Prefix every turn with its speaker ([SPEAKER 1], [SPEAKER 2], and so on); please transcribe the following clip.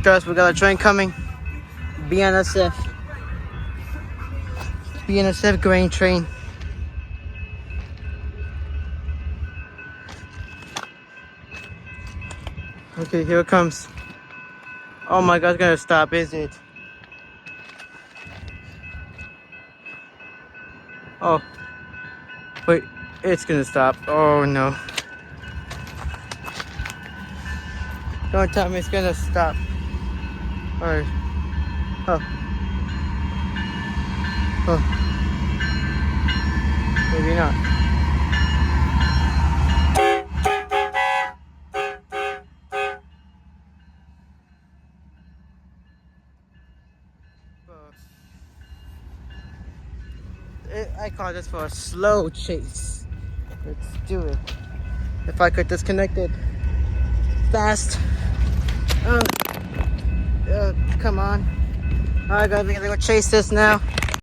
[SPEAKER 1] Guys, we got a train coming. BNSF Grain Train. Okay, here it comes. Oh my God, it's gonna stop, is it? Oh, wait, it's gonna stop. Oh no. Don't tell me it's gonna stop. Alright. Oh. Oh. Maybe not. I call this for a slow chase. Let's do it. If I could disconnect it fast. Come on. Alright guys, we're gonna go chase this now.